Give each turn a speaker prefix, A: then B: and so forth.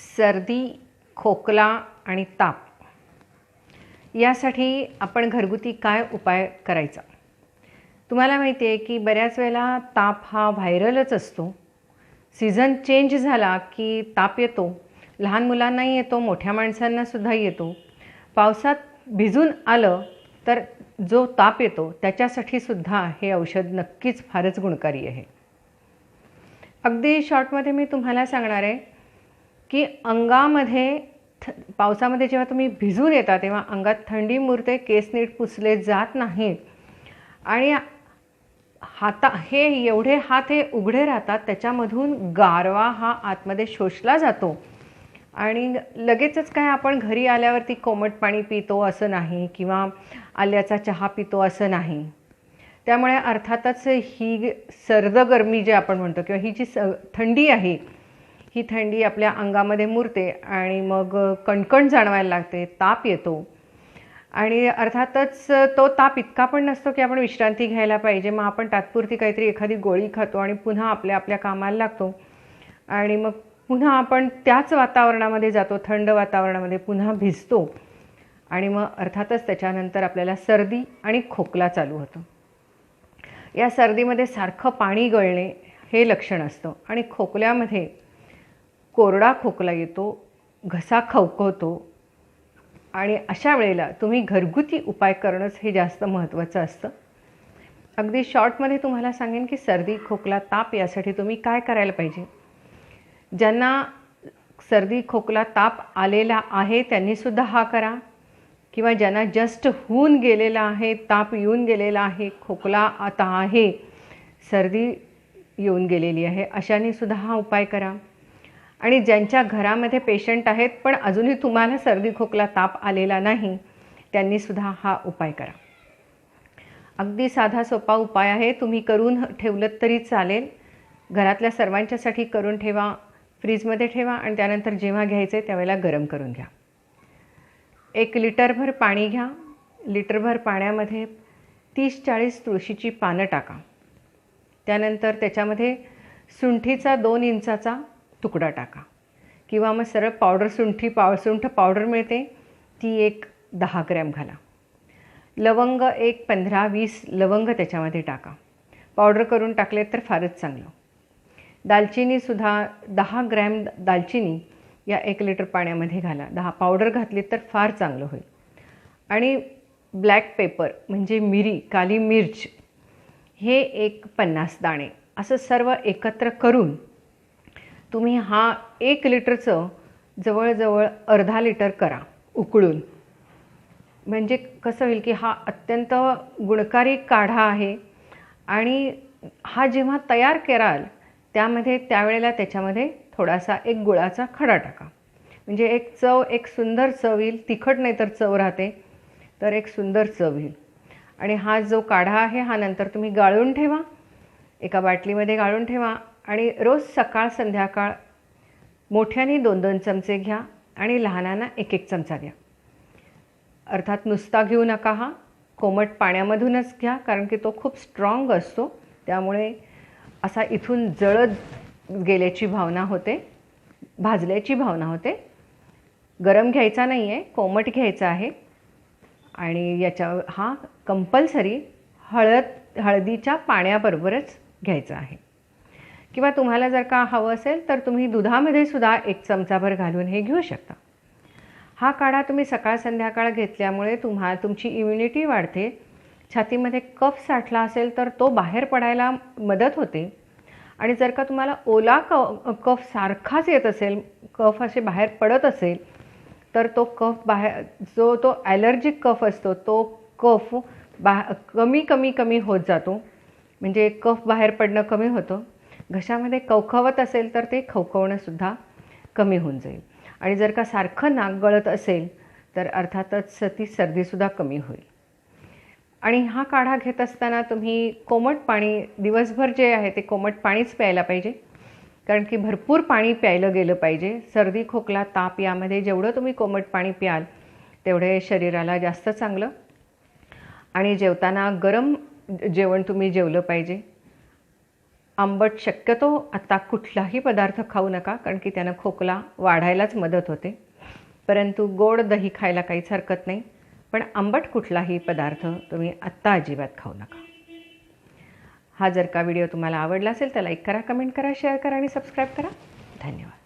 A: सर्दी, खोकला आणि ताप यासाठी आपण घरगुती काय उपाय करायचा? तुम्हाला माहिती आहे की बऱ्याच वेळेला ताप हा व्हायरलच असतो. सीझन चेंज झाला की ताप येतो. लहान मुलांनाही येतो, मोठ्या माणसांनासुद्धा येतो. पावसात भिजून आलं तर जो ताप येतो त्याच्यासाठीसुद्धा हे औषध नक्कीच फारच गुणकारी आहे. अगदी शॉर्टमध्ये मी तुम्हाला सांगणार आहे की अंगामध्ये पावसामध्ये जेव्हा तुम्ही भिजून येता तेव्हा अंगात थंडी मुरते, केस नीट पुसले जात नाहीत आणि हे एवढे हात हे उघडे राहतात, त्याच्यामधून गारवा हा आतमध्ये शोषला जातो आणि लगेचच काय आपण घरी आल्यावरती कोमट पाणी पितो असं नाही किंवा आल्याचा चहा पितो असं नाही. त्यामुळे अर्थातच ही सर्दगर्मी जे आपण म्हणतो किंवा ही जी थंडी आहे, ही थंडी आपल्या अंगामध्ये मुरते आणि मग कणकण जाणवायला लागते, ताप येतो आणि अर्थातच तो ताप इतका पण नसतो की आपण विश्रांती घ्यायला पाहिजे. मग आपण तात्पुरती काहीतरी एखादी गोळी खातो आणि पुन्हा आपल्या कामाला लागतो आणि मग पुन्हा आपण त्याच वातावरणामध्ये जातो, थंड वातावरणामध्ये पुन्हा भिजतो आणि मग अर्थातच त्याच्यानंतर आपल्याला सर्दी आणि खोकला चालू होतं. या सर्दीमध्ये सारखं पाणी गळणे हे लक्षण असतं आणि खोकल्यामध्ये कोरडा खोकला येतो, घसा खवखवतो आणि अशा वेळेला तुम्ही घरगुती उपाय करणंच हे जास्त महत्त्वाचं असतं. अगदी शॉर्टमध्ये तुम्हाला सांगेन की सर्दी, खोकला, ताप यासाठी तुम्ही काय करायला पाहिजे. ज्यांना सर्दी, खोकला, ताप आलेला आहे त्यांनीसुद्धा हा करा किंवा ज्यांना जस्ट होऊन गेलेला आहे, ताप येऊन गेलेला आहे, खोकला आता आहे, सर्दी येऊन गेलेली आहे, अशांनीसुद्धा हा उपाय करा. आणि ज्यांच्या घरामध्ये पेशंट आहेत पण अजूनही तुम्हाला सर्दी, खोकला, ताप आलेला नाही, त्यांनीसुद्धा हा उपाय करा. अगदी साधा सोपा उपाय आहे. तुम्ही करून ठेवलं तरी चालेल. घरातल्या सर्वांच्यासाठी करून ठेवा, फ्रीजमध्ये ठेवा आणि त्यानंतर जेव्हा घ्यायचे त्यावेळेला गरम करून घ्या. 1 लिटरभर पाणी घ्या. लिटरभर पाण्यामध्ये 30-40 तुळशीची पानं टाका. त्यानंतर त्याच्यामध्ये सुंठीचा 2 इंचाचा तुकडा टाका किंवा मग सरळ पावडर सुंठ पावडर मिळते, ती एक 10 ग्रॅम घाला. लवंग एक 15-20 लवंग त्याच्यामध्ये टाका. पावडर करून टाकले तर फारच चांगलं. दालचिनीसुद्धा 10 ग्रॅम दालचिनी या 1 लिटर पाण्यामध्ये घाला. 10 पावडर घातली तर फार चांगलं होईल. आणि ब्लॅक पेपर म्हणजे मिरी, काली मिर्च हे एक 50 दाणे असं सर्व एकत्र करून तुम्ही हा 1 लिटरचं जवळजवळ अर्धा लिटर करा उकळून. म्हणजे कसं होईल की हा अत्यंत गुणकारी काढा आहे आणि हा जेव्हा तयार कराल त्यावेळेला त्याच्यामध्ये थोडासा एक गुळाचा खडा टाका. म्हणजे एक सुंदर चव येईल. तिखट नाही तर चव राहते, तर एक सुंदर चव येईल. आणि हा जो काढा आहे हा नंतर तुम्ही गाळून ठेवा, एका बाटलीमध्ये गाळून ठेवा आणि रोज सकाळ संध्याकाळ मोठ्याने 2-2 चमचे घ्या आणि लहानांना 1-1 चमचा द्या. अर्थात नुसता घेऊ नका, हा कोमट पाण्यामधूनच घ्या कारण की तो खूप स्ट्रॉंग असतो. त्यामुळे असा इथून जळत गेल्याची भावना होते, भाजल्याची भावना होते. गरम घ्यायचा नाही आहे, कोमट घ्यायचा आहे. आणि हा कंपल्सरी हळदीच्या पाण्याबरोबरच घ्यायचा आहे. किंवा तुम्हाला जर का हवं असेल तर तुम्ही दुधामध्ये सुद्धा 1 चमचाभर घालून हे घेऊ शकता. हा काढा तुम्ही सकाळ संध्याकाळ घेतल्यामुळे तुमची इम्युनिटी वाढते. छातीमध्ये कफ साठला असेल तर तो बाहेर पडायला मदत होते. आणि जर का तुम्हाला ओला कफ सारखाच येत असेल, कफ असे बाहेर पडत असेल, तर तो कफ तो ॲलर्जिक कफ असतो, तो कफ कमी होत जातो. म्हणजे कफ बाहेर पडणं कमी होतं. घशामध्ये खवखवत असेल तर ते खवखवणंसुद्धा कमी होऊन जाईल. आणि जर का सारखं नाक गळत असेल तर अर्थातच ती सर्दीसुद्धा कमी होईल. आणि हा काढा घेत असताना तुम्ही कोमट पाणी दिवसभर जे आहे ते कोमट पाणीच प्यायला पाहिजे. कारण की भरपूर पाणी प्यायलं गेलं पाहिजे. सर्दी, खोकला, ताप यामध्ये जेवढं तुम्ही कोमट पाणी प्याल तेवढे शरीराला जास्त चांगलं. आणि जेवताना गरम जेवण तुम्ही जेवलं पाहिजे. आंबट शक्यतो आता कुठलाही पदार्थ खाऊ नका, कारण की त्यानं खोकला वाढायलाच मदत होते. परंतु गोड दही खायला काहीच हरकत नाही, पण आंबट कुठलाही पदार्थ तुम्ही आत्ता अजिबात खाऊ नका. हा जर का व्हिडिओ तुम्हाला आवडला असेल तर लाईक करा, कमेंट करा, शेअर करा आणि सबस्क्राईब करा. धन्यवाद.